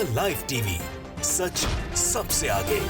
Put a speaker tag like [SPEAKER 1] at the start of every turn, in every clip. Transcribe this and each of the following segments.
[SPEAKER 1] The live TV, सच सबसे आगे।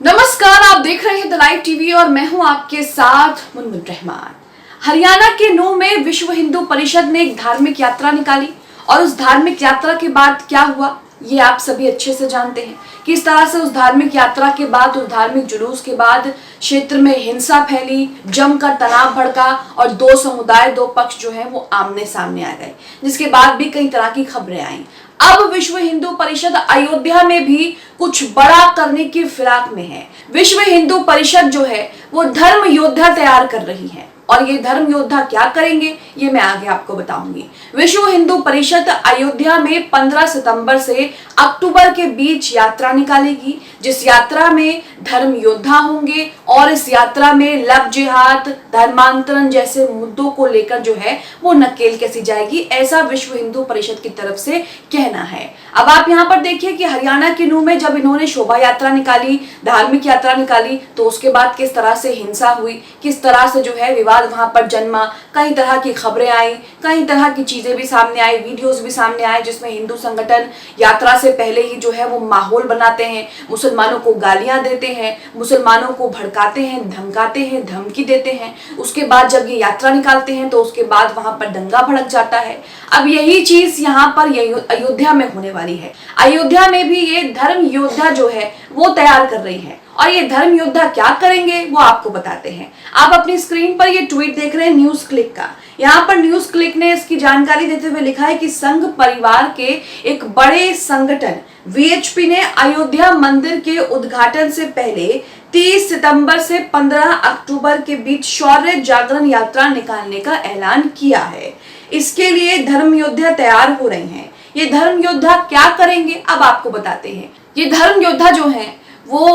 [SPEAKER 2] नमस्कार, आप देख रहे हैं द लाइव टीवी और मैं हूं आपके साथ मुनमुन रहमान। हरियाणा के नूंह में विश्व हिंदू परिषद ने एक धार्मिक यात्रा निकाली और उस धार्मिक यात्रा के बाद क्या हुआ ये आप सभी अच्छे से जानते हैं। किस तरह से उस धार्मिक यात्रा के बाद, उस धार्मिक जुलूस के बाद क्षेत्र में हिंसा फैली, जमकर तनाव भड़का और दो समुदाय, दो पक्ष जो है वो आमने सामने आ गए, जिसके बाद भी कई तरह की खबरें आई। अब विश्व हिंदू परिषद अयोध्या में भी कुछ बड़ा करने की फिराक में है। विश्व हिंदू परिषद जो है वो धर्म योद्धा तैयार कर रही है और ये धर्म योद्धा क्या करेंगे ये मैं आगे आपको बताऊंगी। विश्व हिंदू परिषद अयोध्या में 15 सितंबर से अक्टूबर के बीच यात्रा निकालेगी, जिस यात्रा में धर्म योद्धा होंगे और इस यात्रा में लव जिहाद, धर्मांतरण जैसे मुद्दों को लेकर जो है वो नकेल कसी जाएगी, ऐसा विश्व हिंदू परिषद की तरफ से कहना है। अब आप यहाँ पर देखिए कि हरियाणा के नूंह में जब इन्होंने शोभा यात्रा निकाली, धार्मिक यात्रा निकाली, तो उसके बाद किस तरह से हिंसा हुई, किस तरह से जो है विवाद वहां पर जन्मा, कई तरह की खबरें आई, कई तरह की चीजें भी सामने आई, वीडियोस भी सामने आए, जिसमें हिंदू संगठन यात्रा से पहले ही जो है वो माहौल बनाते हैं, मुसलमानों को गालियां देते हैं, मुसलमानों को भड़काते हैं, धमकाते हैं, धमकी देते हैं। उसके बाद जब ये यात्रा निकालते हैं तो उसके बाद वहां पर दंगा भड़क जाता है। अब यही चीज यहाँ पर अयोध्या में होने वाली है। अयोध्या में भी ये धर्म योद्धा जो है वो तैयार कर रही है और ये धर्म योद्धा क्या करेंगे वो आपको बताते हैं। आप अपनी स्क्रीन पर ये ट्वीट देख रहे हैं न्यूज क्लिक का। यहाँ पर न्यूज क्लिक ने इसकी जानकारी देते हुए लिखा है कि संघ परिवार के एक बड़े संगठन वीएचपी ने अयोध्या मंदिर के उद्घाटन से पहले 30 सितंबर से 15 अक्टूबर के बीच शौर्य जागरण यात्रा निकालने का ऐलान किया है। इसके लिए धर्म योद्धा तैयार हो रहे हैं। ये धर्म योद्धा क्या करेंगे अब आपको बताते हैं। ये धर्म योद्धा जो हैं वो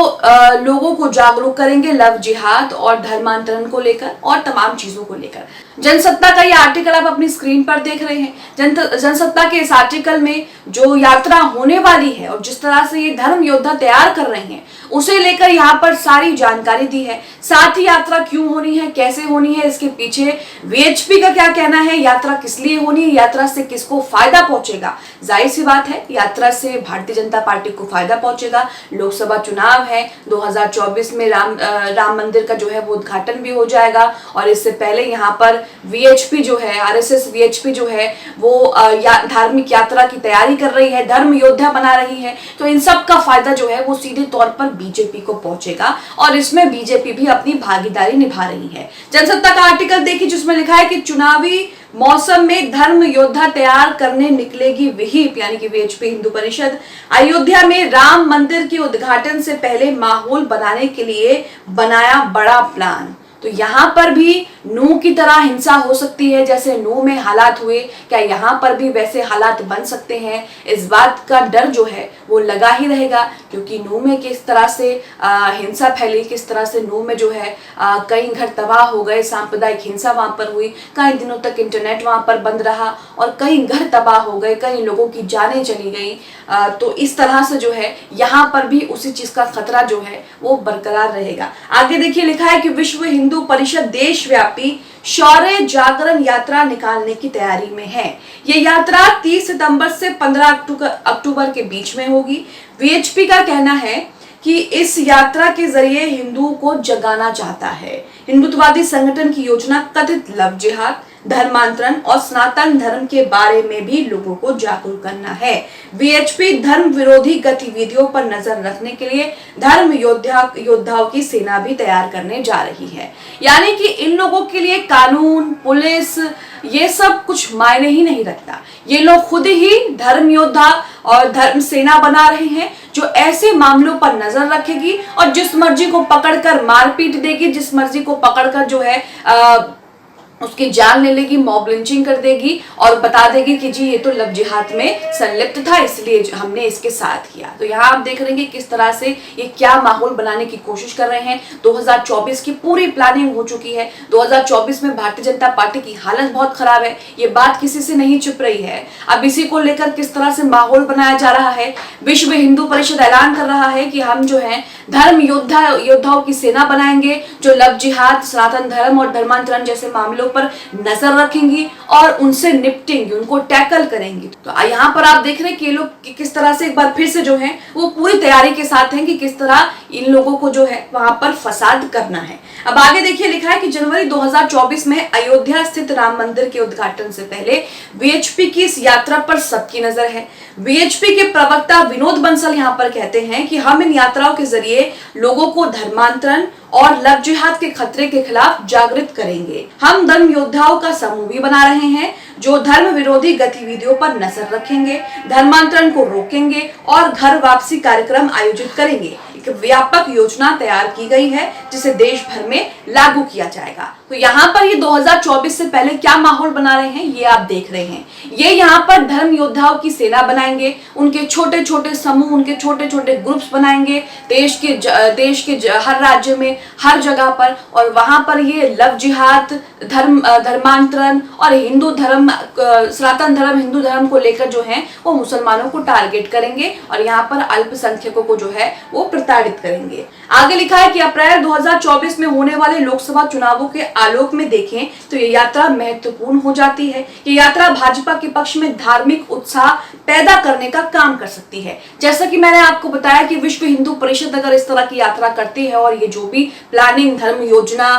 [SPEAKER 2] लोगों को जागरूक करेंगे लव जिहाद और धर्मांतरण को लेकर और तमाम चीजों को लेकर। जनसत्ता का ये आर्टिकल आप अपनी स्क्रीन पर देख रहे हैं। जनसत्ता के इस आर्टिकल में जो यात्रा होने वाली है और जिस तरह से ये धर्म योद्धा तैयार कर रहे हैं उसे लेकर यहाँ पर सारी जानकारी दी है। साथ ही यात्रा क्यों होनी है, कैसे होनी है, इसके पीछे वीएचपी का क्या कहना है, यात्रा किस लिए होनी है, यात्रा से किसको फायदा पहुंचेगा। जाहिर सी बात है यात्रा से भारतीय जनता पार्टी को फायदा पहुंचेगा। लोकसभा चुनाव है 2024 में, राम मंदिर का जो है वो उद्घाटन भी हो जाएगा और इससे पहले यहाँ पर वीएचपी जो है, आरएसएस वीएचपी जो है वो धार्मिक यात्रा की तैयारी कर रही है, धर्म योद्धा बना रही है। तो इन सब का फायदा जो है वो सीधे तौर पर बीजेपी को पहुंचेगा और इसमें बीजेपी भी अपनी भागीदारी निभा रही है। जनसत्ता का आर्टिकल देखिए जिसमें लिखा है कि चुनावी मौसम में धर्म योद्धा तैयार करने निकलेगी विहिप, यानी कि वीएचपी हिंदू परिषद अयोध्या में राम मंदिर के उद्घाटन से पहले माहौल बनाने के लिए बनाया बड़ा प्लान। तो यहाँ पर भी नूंह की तरह हिंसा हो सकती है जैसे नूंह में हालात हुए, क्या यहाँ पर भी वैसे हालात बन सकते हैं, इस बात का डर जो है वो लगा ही रहेगा। क्योंकि नूंह में किस तरह से हिंसा फैली, किस तरह से नूंह में जो है कई घर तबाह हो गए, सांप्रदायिक हिंसा वहां पर हुई, कई दिनों तक इंटरनेट वहां पर बंद रहा और कई घर तबाह हो गए, कई लोगों की जानें चली गई। तो इस तरह से जो है यहाँ पर भी उसी चीज का खतरा जो है वो बरकरार रहेगा। आगे देखिए लिखा है कि विश्व हिंदू परिषद देशव्यापी शौर्य जागरण यात्रा निकालने की तैयारी में है। ये यात्रा 30 सितंबर से 15 अक्टूबर के बीच में होगी। वीएचपी का कहना है कि इस यात्रा के जरिए हिंदुओं को जगाना चाहता है। हिंदुत्ववादी संगठन की योजना कथित लव जिहाद, धर्मांतरण और सनातन धर्म के बारे में भी लोगों को जागरूक करना है। वीएचपी धर्म विरोधी गतिविधियों पर नजर रखने के लिए धर्म योद्धाओं की सेना भी तैयार करने जा रही है। यानी कि इन लोगों के लिए कानून, पुलिस ये सब कुछ मायने ही नहीं रखता। ये लोग खुद ही धर्म योद्धा और धर्म सेना बना रहे हैं जो ऐसे मामलों पर नजर रखेगी और जिस मर्जी को पकड़कर मारपीट देगी, जिस मर्जी को पकड़कर जो है उसकी जान ले लेगी, मॉब लिंचिंग कर देगी और बता देगी कि जी ये तो लव जिहाद में संलिप्त था इसलिए हमने इसके साथ किया। तो यहाँ आप देख रहे हैं किस तरह से ये क्या माहौल बनाने की कोशिश कर रहे हैं। 2024 की पूरी प्लानिंग हो चुकी है। 2024 में भारतीय जनता पार्टी की हालत बहुत खराब है, ये बात किसी से नहीं छुप रही है। अब इसी को लेकर किस तरह से माहौल बनाया जा रहा है। विश्व हिंदू परिषद ऐलान कर रहा है कि हम जो है धर्म योद्धाओं की सेना बनाएंगे जो लव जिहाद, सनातन धर्म और धर्मांतरण जैसे मामलों ऊपर नजर रखेंगी और उनसे निपटेंगी, उनको टैकल करेंगी। तो यहाँ पर आप देख रहे हैं कि ये लोग किस तरह से एक बार फिर से जो है वो पूरी तैयारी के साथ हैं कि किस तरह इन लोगों को जो है वहां पर फसाद करना है। अब आगे देखिए, लिखा है कि जनवरी 2024 में अयोध्या स्थित राम मंदिर के उद्घाटन से पहले वीएचपी की इस यात्रा पर सबकी नजर है। वीएचपी के प्रवक्ता विनोद बंसल यहाँ पर कहते हैं कि हम इन यात्राओं के जरिए लोगों को धर्मांतरण और लव जिहाद के खतरे के खिलाफ जागृत करेंगे। हम धर्म योद्धाओं का समूह भी बना रहे हैं जो धर्म विरोधी गतिविधियों पर नजर रखेंगे, धर्मांतरण को रोकेंगे और घर वापसी कार्यक्रम आयोजित करेंगे। एक व्यापक योजना तैयार की गई है जिसे देश भर में लागू किया जाएगा। तो यहाँ पर ये 2024 से पहले क्या माहौल बना रहे हैं ये आप देख रहे हैं। ये यहाँ पर धर्म योद्धाओं की सेना बनाएंगे, उनके छोटे छोटे समूह, उनके छोटे छोटे ग्रुप्स बनाएंगे देश के हर राज्य में, हर जगह पर, और वहां पर ये लव जिहाद, धर्मांतरण और हिंदू धर्म, सनातन धर्म, हिंदू धर्म को लेकर जो है वो मुसलमानों को टारगेट करेंगे और यहाँ पर अल्पसंख्यकों को जो है वो प्रताड़ित करेंगे। आगे लिखा है कि अप्रैल 2024 में होने वाले लोकसभा चुनावों के आलोक में देखें तो ये यात्रा महत्वपूर्ण हो जाती है। ये यात्रा भाजपा के पक्ष में धार्मिक उत्साह पैदा करने का काम कर सकती है। जैसा कि मैंने आपको बताया कि विश्व हिंदू परिषद अगर इस तरह की यात्रा करती है और ये जो भी प्लानिंग, धर्म योजना,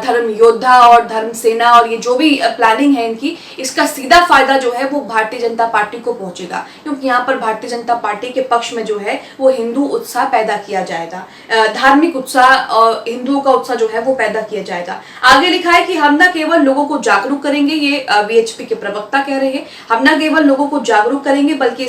[SPEAKER 2] धर्म योद्धा और धर्म सेना और ये जो भी प्लानिंग है इनकी, इसका सीधा फायदा जो है वो भारतीय जनता पार्टी को पहुंचेगा, क्योंकि यहाँ पर भारतीय जनता पार्टी के पक्ष में जो है वो हिंदू उत्साह पैदा किया जाएगा, धार्मिक उत्साह और हिंदुओं का उत्साह जो है वो पैदा किया जाएगा। आगे लिखा है कि हम न केवल लोगों को जागरूक करेंगे, ये वीएचपी के प्रवक्ता कह रहे हैं, हम न केवल लोगों को जागरूक करेंगे बल्कि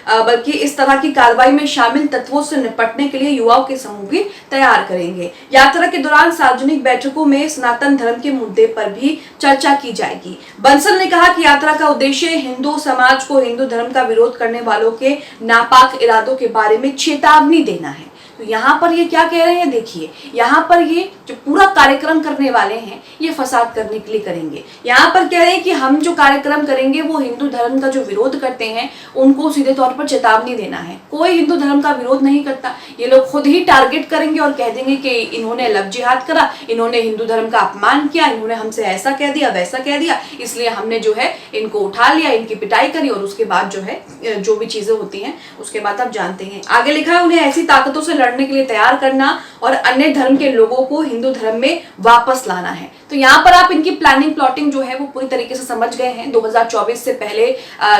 [SPEAKER 2] बल्कि इस तरह की कार्रवाई में शामिल तत्वों से निपटने के लिए युवाओं के समूह भी तैयार करेंगे। यात्रा के दौरान सार्वजनिक बैठकों में सनातन धर्म के मुद्दे पर भी चर्चा की जाएगी। बंसल ने कहा कि यात्रा का उद्देश्य हिंदू समाज को हिंदू धर्म का विरोध करने वालों के नापाक इरादों के बारे में चेतावनी देना है। तो यहाँ पर ये क्या कह रहे हैं, देखिए यहाँ पर ये जो पूरा कार्यक्रम करने वाले हैं ये फसाद करने के लिए करेंगे। यहाँ पर कह रहे हैं कि हम जो कार्यक्रम करेंगे वो हिंदू धर्म का जो विरोध करते हैं उनको सीधे तौर पर चेतावनी देना है। कोई हिंदू धर्म का विरोध नहीं करता, ये लोग खुद ही टारगेट करेंगे और कह देंगे कि इन्होंने लव जिहाद करा, इन्होंने हिंदू धर्म का अपमान किया, इन्होंने हमसे ऐसा कह दिया, वैसा कह दिया, इसलिए हमने जो है इनको उठा लिया, इनकी पिटाई करी और उसके बाद जो है जो भी चीजें होती हैं उसके बाद आप जानते हैं। आगे लिखा है उन्हें ऐसी ताकतों से लड़ने के लिए तैयार करना और अन्य धर्म के लोगों को हिंदू धर्म में वापस लाना है। तो यहाँ पर आप इनकी प्लानिंग प्लॉटिंग जो है वो पूरी तरीके से समझ गए हैं। 2024 से पहले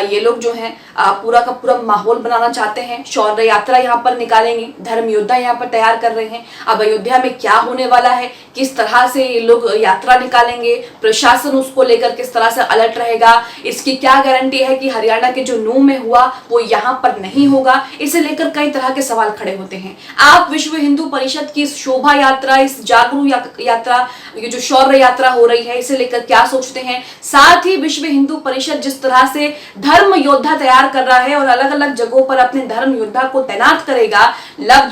[SPEAKER 2] ये लोग जो है पूरा का पूरा माहौल बनाना चाहते हैं। शौर्य यात्रा यहाँ पर निकालेंगे, धर्म योद्धा यहाँ पर तैयार कर रहे हैं। अब अयोध्या में क्या होने वाला है, किस तरह से ये लोग यात्रा निकालेंगे, प्रशासन उसको लेकर किस तरह से अलर्ट रहेगा, इसकी क्या गारंटी है कि हरियाणा के जो नूह में हुआ वो यहाँ पर नहीं होगा, इसे लेकर कई तरह के सवाल खड़े होते हैं। आप विश्व हिंदू परिषद की इस शोभा यात्रा, इस जागरूक यात्रा, ये जो शौर्य यात्रा हो रही है इसे लेकर क्या सोचते हैं? साथ ही विश्व हिंदू परिषद जिस तरह से धर्म योद्धा तैयार कर रहा है और अलग अलग जगहों पर अपने धर्म योद्धा को तैनात करेगा लव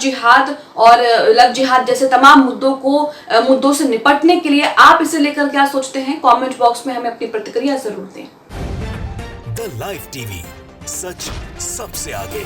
[SPEAKER 2] जिहाद जैसे तमाम मुद्दों से निपटने के लिए, आप इसे लेकर क्या सोचते हैं? कमेंट बॉक्स में हमें अपनी प्रतिक्रिया जरूर दें।
[SPEAKER 1] द लाइव टीवी, सच सबसे आगे।